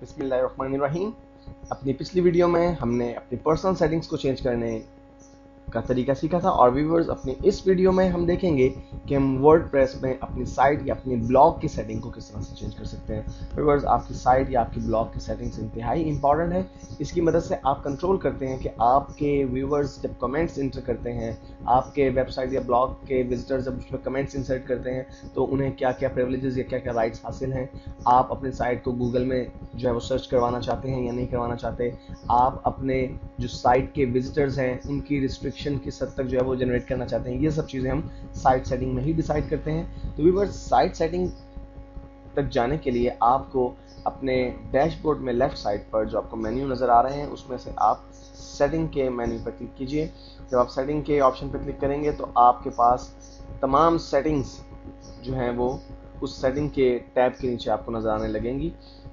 बिस्मिल्लाहिर्रहमानिर्रहीम। अपनी पिछली वीडियो में हमने अपनी पर्सनल सेटिंग्स को चेंज करने का तरीका सीखा था और व्यूवर्स अपनी इस वीडियो में हम देखेंगे कि हम वर्डप्रेस में अपनी साइट या अपनी ब्लॉग की सेटिंग को किस तरह से चेंज कर सकते हैं। व्यूवर्स आपकी साइट या आपकी ब्लॉग की सेटिंग्स इंतहाई इंपॉर्टेंट है। इसकी मदद से आप कंट्रोल करते हैं कि आपके व्यूवर्स जब कमेंट्स इंटर करते हैं, आपके वेबसाइट या ब्लॉग के विजिटर्स जब उसमें कमेंट्स इंसर्ट करते हैं तो उन्हें क्या क्या प्रिविलेजेस या क्या क्या राइट्स हासिल हैं। आप अपनी साइट को गूगल में जो है वो सर्च करवाना चाहते हैं या नहीं करवाना चाहते। आप अपने जो साइट के विजिटर्स हैं उनकी रिस्ट्रिक्शन किस हद तक जो है वो जनरेट करना चाहते हैं। ये सब चीज़ें हम साइट सेटिंग में ही डिसाइड करते हैं। तो व्यूअर्स साइट सेटिंग तक जाने के लिए आपको अपने डैशबोर्ड में लेफ्ट साइड पर जो आपको मेन्यू नज़र आ रहे हैं उसमें से आप सेटिंग के मेन्यू पर क्लिक कीजिए। जब आप सेटिंग के ऑप्शन पर क्लिक करेंगे तो आपके पास तमाम सेटिंग्स जो हैं वो उस सेटिंग के टैब के नीचे आपको नज़र आने लगेंगी।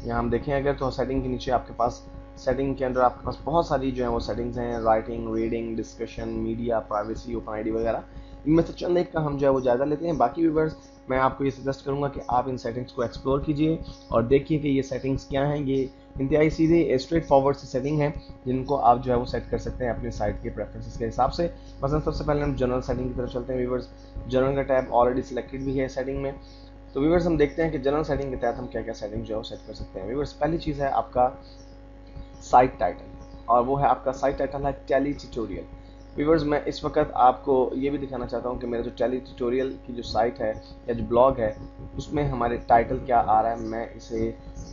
यहाँ हम देखें अगर तो सेटिंग के नीचे आपके पास सेटिंग के अंदर आपके पास बहुत सारी जो है वो सेटिंग्स हैं, writing, reading, discussion, media, privacy, open ID वगैरह। इनमें से चंद एक का हम जो है वो ज़्यादा लेते हैं। बाकी व्यूअर्स मैं आपको ये सजेस्ट करूँगा कि आप इन सेटिंग्स को एक्सप्लोर कीजिए और देखिए कि ये सेटिंग्स क्या हैं। ये इंतहाई सीधे स्ट्रेट फॉरवर्ड से सेटिंग है जिनको आप जो है वो सेट कर सकते हैं अपनी साइट के प्रेफरेंसेस के हिसाब से। मसलन सबसे पहले हम जनरल सेटिंग की तरफ चलते हैं। व्यूअर्स जनरल का टैब ऑलरेडी सिलेक्टेड भी है सेटिंग में। तो व्यूअर्स हम देखते हैं कि जनरल सेटिंग के तहत हम क्या क्या सेटिंग जो है वो सेट कर सकते हैं। व्यूअर्स पहली चीज़ है आपका साइट टाइटल और वो है आपका साइट टाइटल है टैली ट्यूटोरियल। व्यूअर्स मैं इस वक्त आपको ये भी दिखाना चाहता हूँ कि मेरा जो टैली ट्यूटोरियल की जो साइट है या जो ब्लॉग है उसमें हमारे टाइटल क्या आ रहा है। मैं इसे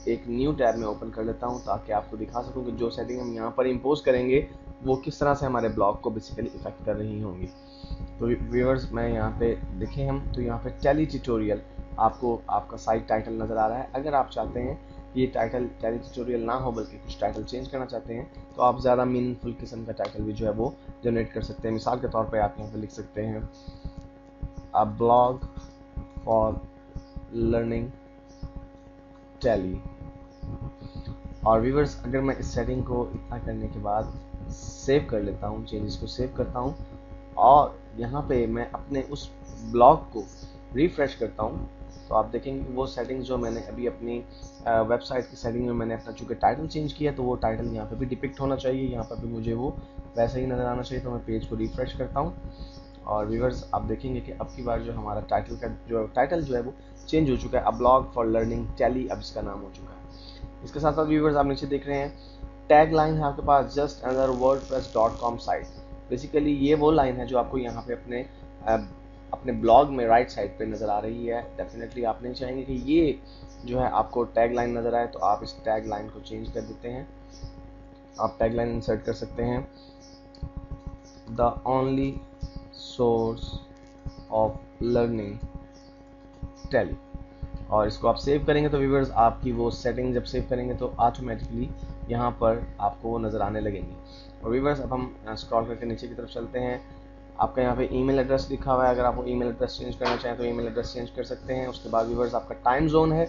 एक न्यू टैब में ओपन कर लेता हूँ ताकि आपको दिखा सकूँ कि जो सेटिंग हम यहाँ पर इम्पोज करेंगे वो किस तरह से हमारे ब्लॉग को बेसिकली इफेक्ट कर रही होंगी। तो व्यूअर्स मैं यहाँ पे देखें हम तो यहाँ पे टैली ट्यूटोरियल आपको आपका साइट टाइटल नज़र आ रहा है। अगर आप चाहते हैं ये टाइटल टैली ट्यूटोरियल ना हो बल्कि कुछ टाइटल चेंज करना चाहते हैं तो आप ज़्यादा मीनिंगफुल किस्म का टाइटल भी जो है वो जनरेट कर सकते हैं। मिसाल के तौर पे आप यहाँ पे लिख सकते हैं a blog for learning tally. और व्यूअर्स अगर मैं इस सेटिंग को इतना करने के बाद सेव कर लेता हूँ, चेंजेस को सेव करता हूँ और यहाँ पे मैं अपने उस ब्लॉग को रिफ्रेश करता हूँ तो आप देखेंगे कि वो सेटिंग्स जो मैंने अभी अपनी वेबसाइट की सेटिंग में मैंने अपना चूँकि टाइटल चेंज किया तो वो टाइटल यहाँ पे भी डिपिक्ट होना चाहिए, यहाँ पर भी मुझे वो वैसे ही नज़र आना चाहिए। तो मैं पेज को रिफ्रेश करता हूँ और व्यूअर्स आप देखेंगे कि अब की बार जो हमारा टाइटल जो है वो चेंज हो चुका है। A blog for learning tally अब इसका नाम हो चुका है। इसके साथ साथ व्यूअर्स आप नीचे देख रहे हैं टैग लाइन है आपके पास जस्ट अनदर वर्डप्रेस.com साइट। बेसिकली ये वो लाइन है जो आपको यहाँ पे अपने ब्लॉग में राइट साइड पे नज़र आ रही है। डेफिनेटली आप नहीं चाहेंगे कि ये जो है आपको टैग लाइन नज़र आए तो आप इस टैग लाइन को चेंज कर देते हैं। आप टैग लाइन इंसर्ट कर सकते हैं the only source of learning tally और इसको आप सेव करेंगे तो व्यूअर्स आपकी वो सेटिंग जब सेव करेंगे तो ऑटोमेटिकली यहाँ पर आपको वो नज़र आने लगेंगी। और व्यूअर्स अब हम स्क्रॉल करके नीचे की तरफ चलते हैं। आपका यहाँ पे ईमेल एड्रेस लिखा हुआ है, अगर आप वो ईमेल एड्रेस चेंज करना चाहें तो ईमेल एड्रेस चेंज कर सकते हैं। उसके बाद व्यूअर्स आपका टाइम जोन है।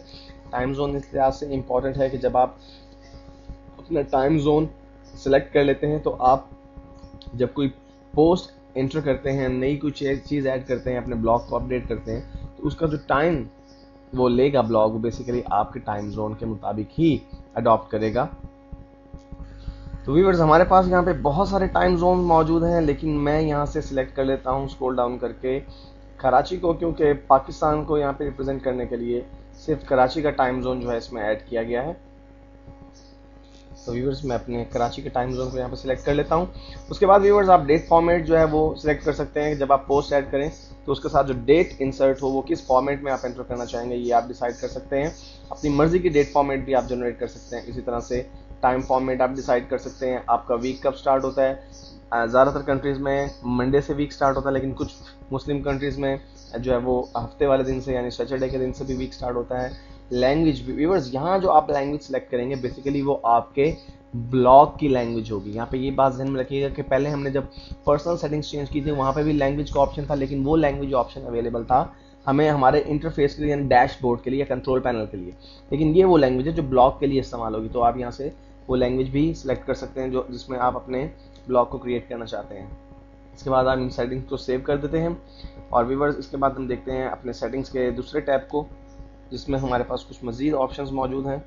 टाइम जोन इस लिहाज से इम्पॉर्टेंट है कि जब आप अपना टाइम जोन सेलेक्ट कर लेते हैं तो आप जब कोई पोस्ट एंटर करते हैं, नई कुछ चीज़ ऐड करते हैं, अपने ब्लॉग को अपडेट करते हैं तो उसका जो टाइम वो लेगा ब्लॉग बेसिकली आपके टाइम जोन के मुताबिक ही अडॉप्ट करेगा। तो व्यूअर्स हमारे पास यहाँ पे बहुत सारे टाइम जोन मौजूद हैं लेकिन मैं यहाँ से सिलेक्ट कर लेता हूँ स्क्रॉल डाउन करके कराची को, क्योंकि पाकिस्तान को यहाँ पे रिप्रेजेंट करने के लिए सिर्फ कराची का टाइम जोन जो है इसमें ऐड किया गया है। तो व्यूअर्स मैं अपने कराची के टाइम जोन को यहाँ पे सिलेक्ट कर लेता हूँ। उसके बाद व्यूअर्स आप डेट फॉर्मेट जो है वो सिलेक्ट कर सकते हैं। जब आप पोस्ट ऐड करें तो उसके साथ जो डेट इंसर्ट हो वो किस फॉर्मेट में आप एंटर करना चाहेंगे ये आप डिसाइड कर सकते हैं। अपनी मर्जी की डेट फॉर्मेट भी आप जनरेट कर सकते हैं। इसी तरह से टाइम फॉर्मेट आप डिसाइड कर सकते हैं। आपका वीक कब स्टार्ट होता है। ज़्यादातर कंट्रीज़ में मंडे से वीक स्टार्ट होता है लेकिन कुछ मुस्लिम कंट्रीज़ में जो है वो हफ्ते वाले दिन से यानी सैटरडे के दिन से भी वीक स्टार्ट होता है। लैंग्वेज व्यूअर्स यहाँ जो आप लैंग्वेज सेलेक्ट करेंगे बेसिकली वो आपके ब्लॉग की लैंग्वेज होगी। यहाँ पे ये बात ध्यान में रखिएगा कि पहले हमने जब पर्सनल सेटिंग्स चेंज की थी वहाँ पे भी लैंग्वेज का ऑप्शन था लेकिन वो लैंग्वेज ऑप्शन अवेलेबल था हमें हमारे इंटरफेस के लिए यानी डैशबोर्ड के लिए या कंट्रोल पैनल के लिए, लेकिन ये वो लैंग्वेज है जो ब्लॉग के लिए इस्तेमाल होगी। तो आप यहाँ से वो लैंग्वेज भी सिलेक्ट कर सकते हैं जो जिसमें आप अपने ब्लॉग को क्रिएट करना चाहते हैं। इसके बाद आप इन सेटिंग्स को सेव कर देते हैं और व्यूअर्स इसके बाद हम देखते हैं अपने सेटिंग्स के दूसरे टैब को जिसमें हमारे पास कुछ मज़ीद ऑप्शंस मौजूद हैं।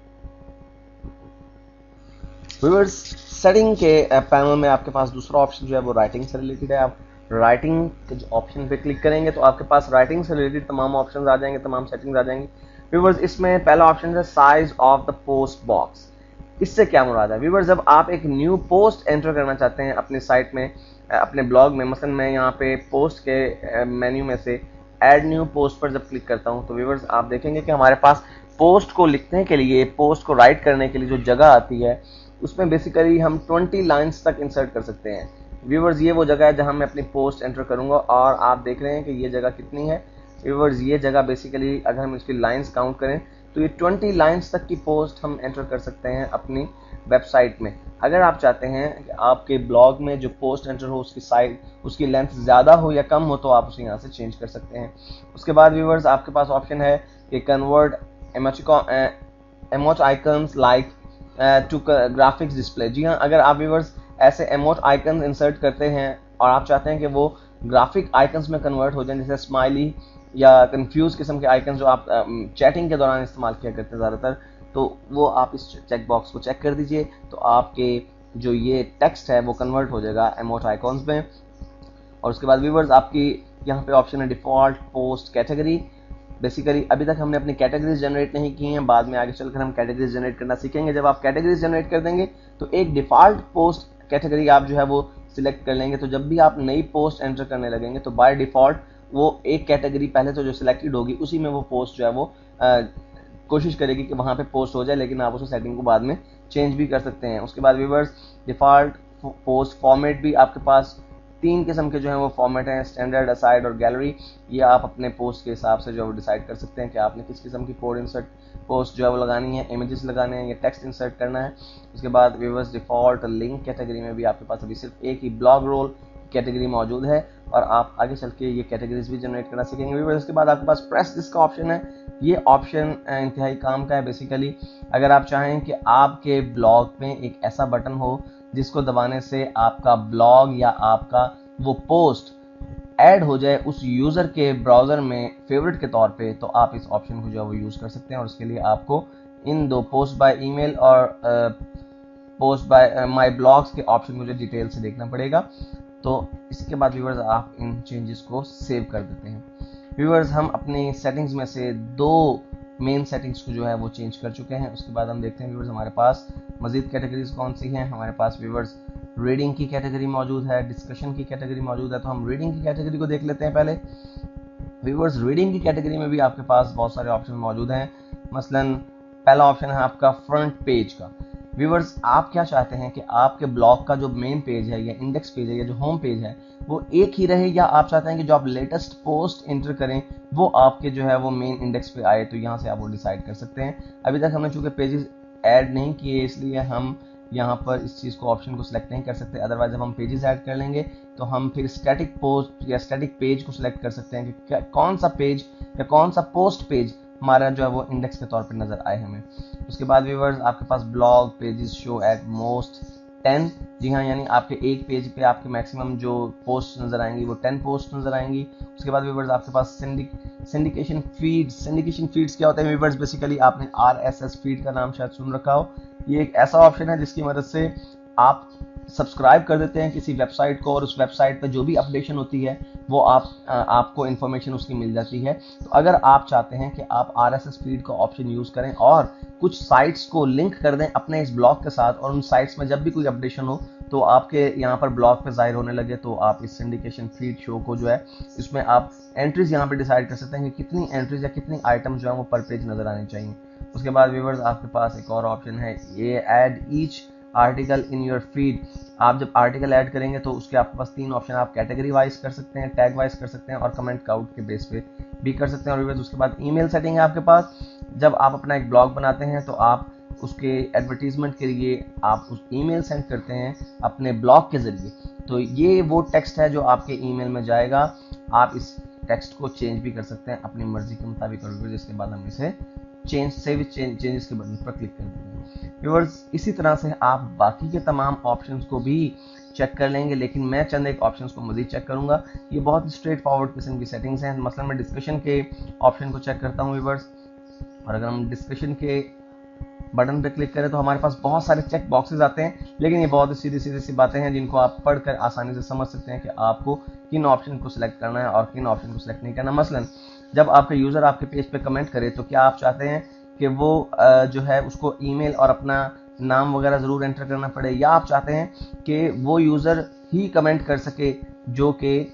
व्यूअर्स सेटिंग के पैनल में आपके पास दूसरा ऑप्शन जो है वो राइटिंग से रिलेटेड है। आप राइटिंग के जो ऑप्शन पे क्लिक करेंगे तो आपके पास राइटिंग से रिलेटेड तमाम ऑप्शंस आ जाएंगे, तमाम सेटिंग्स आ जाएंगी। व्यूअर्स इसमें पहला ऑप्शन है size of the post box. इससे क्या मुराद है व्यूअर्स, जब आप एक न्यू पोस्ट एंटर करना चाहते हैं अपने साइट में, अपने ब्लॉग में, मसलन मैं यहाँ पे पोस्ट के मेन्यू में से ऐड न्यू पोस्ट पर जब क्लिक करता हूँ तो व्यूअर्स आप देखेंगे कि हमारे पास पोस्ट को लिखने के लिए, पोस्ट को राइट करने के लिए जो जगह आती है उसमें बेसिकली हम 20 लाइन्स तक इंसर्ट कर सकते हैं। व्यूअर्स ये वो जगह है जहाँ मैं अपनी पोस्ट एंटर करूँगा और आप देख रहे हैं कि ये जगह कितनी है। व्यूअर्स ये जगह बेसिकली अगर हम इसकी लाइन्स काउंट करें तो ये 20 लाइन्स तक की पोस्ट हम एंटर कर सकते हैं अपनी वेबसाइट में। अगर आप चाहते हैं कि आपके ब्लॉग में जो पोस्ट एंटर हो उसकी साइज, उसकी लेंथ ज़्यादा हो या कम हो तो आप उसे यहाँ से चेंज कर सकते हैं। उसके बाद व्यूअर्स आपके पास ऑप्शन है कि convert emoji icons like to graphics display. जी हाँ, अगर आप व्यूअर्स ऐसे एमोट आइकन्स इंसर्ट करते हैं और आप चाहते हैं कि वो ग्राफिक आइकन्स में कन्वर्ट हो जाए, जैसे स्माइली या कंफ्यूज किस्म के आइकन्स जो आप चैटिंग के दौरान इस्तेमाल किया करते हैं ज़्यादातर, तो वो आप इस चेक बॉक्स को चेक कर दीजिए तो आपके जो ये टेक्स्ट है वो कन्वर्ट हो जाएगा एमोट आइकॉन्स में। और उसके बाद व्यूअर्स आपकी यहाँ पे ऑप्शन है डिफ़ॉल्ट पोस्ट कैटेगरी। बेसिकली अभी तक हमने अपनी कैटेगरीज जनरेट नहीं की हैं, बाद में आगे चलकर हम कैटेगरीज जनरेट करना सीखेंगे। जब आप कैटेगरीज जनरेट कर देंगे तो एक डिफ़ॉल्ट पोस्ट कैटेगरी आप जो है वो सिलेक्ट कर लेंगे, तो जब भी आप नई पोस्ट एंटर करने लगेंगे तो बाय डिफ़ॉल्ट वो एक कैटेगरी पहले तो जो सिलेक्टेड होगी उसी में वो पोस्ट जो है वो कोशिश करेगी कि वहाँ पे पोस्ट हो जाए, लेकिन आप उस सेटिंग को बाद में चेंज भी कर सकते हैं। उसके बाद व्यूअर्स डिफ़ॉल्ट पोस्ट फॉर्मेट भी आपके पास 3 किस्म के जो हैं वो फॉर्मेट हैं, स्टैंडर्ड, असाइड और गैलरी। ये आप अपने पोस्ट के हिसाब से जो है वो डिसाइड कर सकते हैं कि आपने किस किस्म की पोस्ट जो है वो लगानी है, इमेजेस लगाने हैं या टेक्स्ट इंसर्ट करना है। उसके बाद व्यूअर्स डिफ़ॉल्ट लिंक कैटेगरी में भी आपके पास अभी सिर्फ एक ही ब्लॉग रोल कैटेगरी मौजूद है और आप आगे चल के ये कैटेगरीज भी जनरेट करना सीखेंगे व्यूअर्स। उसके बाद आपके पास प्रेस दिस का ऑप्शन है। ये ऑप्शन इंतहाई काम का है। बेसिकली अगर आप चाहें कि आपके ब्लॉग में एक ऐसा बटन हो जिसको दबाने से आपका ब्लॉग या आपका वो पोस्ट ऐड हो जाए उस यूज़र के ब्राउज़र में फेवरेट के तौर पे, तो आप इस ऑप्शन को जो है वो यूज़ कर सकते हैं। और उसके लिए आपको इन दो पोस्ट बाय ईमेल और पोस्ट बाय माय ब्लॉग्स के ऑप्शन को जो डिटेल से देखना पड़ेगा। तो इसके बाद व्यूअर्स आप इन चेंजेस को सेव कर देते हैं। व्यूअर्स हम अपनी सेटिंग्स में से 2 मेन सेटिंग्स को जो है वो चेंज कर चुके हैं। उसके बाद हम देखते हैं व्यूअर्स हमारे पास मजीद कैटेगरीज कौन सी हैं। हमारे पास व्यूअर्स रीडिंग की कैटेगरी मौजूद है, डिस्कशन की कैटेगरी मौजूद है। तो हम रीडिंग की कैटेगरी को देख लेते हैं पहले। व्यूअर्स रीडिंग की कैटेगरी में भी आपके पास बहुत सारे ऑप्शन मौजूद हैं। मसलन पहला ऑप्शन है आपका फ्रंट पेज का। व्यूअर्स आप क्या चाहते हैं कि आपके ब्लॉग का जो मेन पेज है या इंडेक्स पेज है या जो होम पेज है वो एक ही रहे, या आप चाहते हैं कि जो आप लेटेस्ट पोस्ट एंटर करें वो आपके जो है वो मेन इंडेक्स पे आए, तो यहाँ से आप वो डिसाइड कर सकते हैं। अभी तक हमने चूंकि पेजेस ऐड नहीं किए इसलिए हम यहाँ पर इस चीज़ को ऑप्शन को सिलेक्ट नहीं कर सकते। अदरवाइज जब हम पेजेस ऐड कर लेंगे तो हम फिर स्टैटिक पोस्ट या स्टैटिक पेज को सिलेक्ट कर सकते हैं कि कौन सा पेज या कौन सा पोस्ट पेज हमारा जो है वो इंडेक्स के तौर पर नजर आए हमें। उसके बाद व्यूअर्स आपके पास blog pages show at most 10। जी हाँ, यानी आपके एक पेज पे आपके मैक्सिमम जो पोस्ट नजर आएंगी वो 10 पोस्ट नजर आएंगी। उसके बाद व्यूअर्स आपके पास सिंडिकेशन फीड्स। सिंडिकेशन फीड्स क्या होते हैं व्यूअर्स? बेसिकली आपने RSS फीड का नाम शायद सुन रखा हो। ये एक ऐसा ऑप्शन है जिसकी मदद से आप सब्सक्राइब कर देते हैं किसी वेबसाइट को और उस वेबसाइट पर जो भी अपडेशन होती है वो आपको इन्फॉर्मेशन उसकी मिल जाती है। तो अगर आप चाहते हैं कि आप RSS फीड का ऑप्शन यूज़ करें और कुछ साइट्स को लिंक कर दें अपने इस ब्लॉग के साथ और उन साइट्स में जब भी कोई अपडेशन हो तो आपके यहाँ पर ब्लॉग पे जाहिर होने लगे, तो आप इस सिंडिकेशन फीड शो को जो है इसमें आप एंट्रीज यहाँ पे डिसाइड कर सकते हैं कि कितनी एंट्रीज या कितनी आइटम जो है वो पर पेज नजर आनी चाहिए। उसके बाद व्यूअर्स आपके पास एक और ऑप्शन है, ये add each article in your feed. आप जब आर्टिकल ऐड करेंगे तो उसके आपके पास 3 ऑप्शन, आप कैटेगरी वाइज कर सकते हैं, टैग वाइज कर सकते हैं और कमेंट काउंट के बेस पे भी कर सकते हैं। और उसके बाद ईमेल सेटिंग है आपके पास। जब आप अपना एक ब्लॉग बनाते हैं तो आप उसके एडवर्टीजमेंट के लिए आप उस ईमेल सेंड करते हैं अपने ब्लॉग के जरिए, तो ये वो टेक्स्ट है जो आपके ईमेल में जाएगा। आप इस टेक्स्ट को चेंज भी कर सकते हैं अपनी मर्जी के मुताबिक, और जिसके बाद हम इसे चेंजेस के बटन पर क्लिक कर देंगे। व्यूअर्स इसी तरह से आप बाकी के तमाम ऑप्शंस को भी चेक कर लेंगे, लेकिन मैं चंद एक ऑप्शंस को मज़ीद चेक करूंगा। ये बहुत स्ट्रेट फॉरवर्ड किस्म की सेटिंग्स हैं। मसलन मैं डिस्कशन के ऑप्शन को चेक करता हूँ व्यूअर्स, और अगर हम डिस्कशन के बटन पे क्लिक करें तो हमारे पास बहुत सारे चेक बॉक्सेस आते हैं, लेकिन ये बहुत सीधी सीधी सी बातें हैं जिनको आप पढ़कर आसानी से समझ सकते हैं कि आपको किन ऑप्शन को सिलेक्ट करना है और किन ऑप्शन को सिलेक्ट नहीं करना। मसलन जब आपका यूजर आपके पेज पे कमेंट करे तो क्या आप चाहते हैं कि वो जो है उसको ईमेल और अपना नाम वगैरह जरूर एंटर करना पड़े, या आप चाहते हैं कि वो यूजर ही कमेंट कर सके जो कि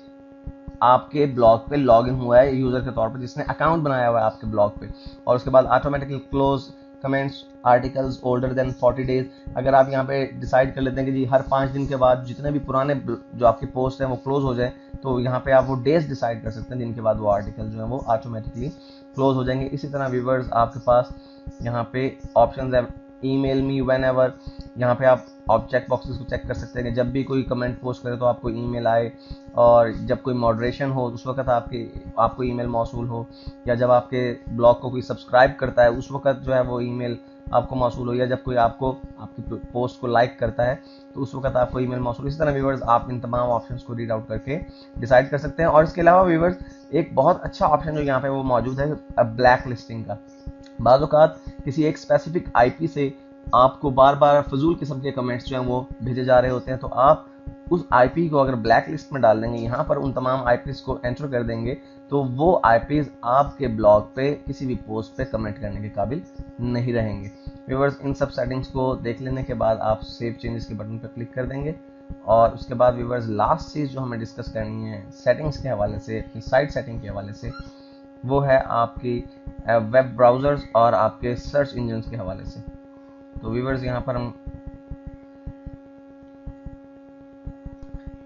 आपके ब्लॉग पे लॉग इन हुआ है यूजर के तौर पर, जिसने अकाउंट बनाया हुआ है आपके ब्लॉग पे। और उसके बाद automatically close comments articles older than 40 days. अगर आप यहाँ पे डिसाइड कर लेते हैं कि जी हर 5 दिन के बाद जितने भी पुराने जो आपके पोस्ट हैं वो क्लोज हो जाए, तो यहाँ पे आप वो डेज डिसाइड कर सकते हैं जिनके बाद वो आर्टिकल जो है वो ऑटोमेटिकली क्लोज हो जाएंगे। इसी तरह व्यूवर्स आपके पास यहाँ पे ऑप्शन है ईमेल मी व्हेन एवर। यहाँ पे आप चेक बॉक्सेस को चेक कर सकते हैं कि जब भी कोई कमेंट पोस्ट करे तो आपको ईमेल आए, और जब कोई मॉडरेशन हो उस वक्त आपको ईमेल मौसूल हो, या जब आपके ब्लॉग को कोई सब्सक्राइब करता है उस वक्त जो है वो ईमेल आपको मौसूल हो, या जब कोई आपकी पोस्ट को लाइक करता है तो उस वक्त आपको ईमेल मौसूल। इसी तरह व्यूवर्स आप इन तमाम ऑप्शंस को रीड आउट करके डिसाइड कर सकते हैं। और इसके अलावा व्यूवर्स एक बहुत अच्छा ऑप्शन जो यहाँ पे वो मौजूद है ब्लैक लिस्टिंग का। बाज़ औक़ात किसी एक स्पेसिफिक आईपी से आपको बार बार फजूल किस्म के कमेंट्स जो हैं वो भेजे जा रहे होते हैं, तो आप उस आईपी को अगर ब्लैक लिस्ट में डाल देंगे, यहाँ पर उन तमाम आईपीज को एंटर कर देंगे, तो वो आईपीज आपके ब्लॉग पे किसी भी पोस्ट पे कमेंट करने के काबिल नहीं रहेंगे। व्यूअर्स इन सब सेटिंग्स को देख लेने के बाद आप सेव चेंजेस के बटन पर क्लिक कर देंगे, और उसके बाद व्यूअर्स लास्ट चीज़ जो हमें डिस्कस करनी है सेटिंग्स के हवाले से, अपनी साइट सेटिंग के हवाले से, वो है आपकी वेब ब्राउज़र्स और आपके सर्च इंजन के हवाले से। तो व्यूअर्स यहाँ पर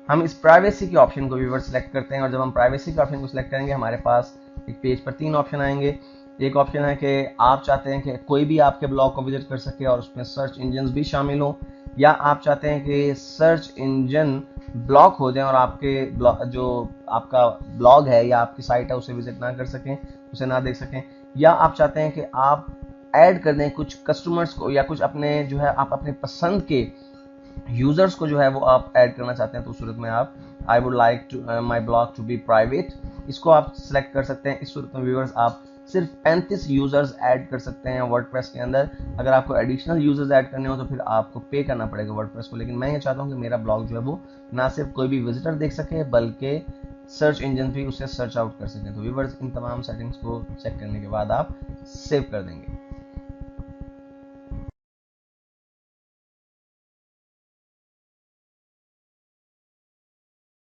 हम इस प्राइवेसी के ऑप्शन को व्यूअर्स सेलेक्ट करते हैं, और जब हम प्राइवेसी के ऑप्शन को सिलेक्ट करेंगे हमारे पास एक पेज पर 3 ऑप्शन आएंगे। एक ऑप्शन है कि आप चाहते हैं कि कोई भी आपके ब्लॉग को विजिट कर सके और उसमें सर्च इंजन भी शामिल हो, या आप चाहते हैं कि सर्च इंजन ब्लॉक हो जाए और आपके जो आपका ब्लॉग है या आपकी साइट है उसे विजिट ना कर सकें, उसे ना देख सकें, या आप चाहते हैं कि आप ऐड कर दें कुछ कस्टमर्स को, या कुछ अपने जो है आप अपने पसंद के यूजर्स को जो है वो आप ऐड करना चाहते हैं, तो उस सूरत में आप I would like to my blog to be private, इसको आप सिलेक्ट कर सकते हैं। इस सूरत में व्यूअर्स आप सिर्फ 35 यूजर्स ऐड कर सकते हैं वर्डप्रेस के अंदर। अगर आपको एडिशनल यूजर्स ऐड करने हो तो फिर आपको पे करना पड़ेगा वर्डप्रेस को, लेकिन मैं ये चाहता हूँ कि मेरा ब्लॉग जो है वो ना सिर्फ कोई भी विजिटर देख सके बल्कि सर्च इंजन भी उसे सर्च आउट कर सके। तो व्यूअर्स इन तमाम सेटिंग्स को चेक करने के बाद आप सेव कर देंगे।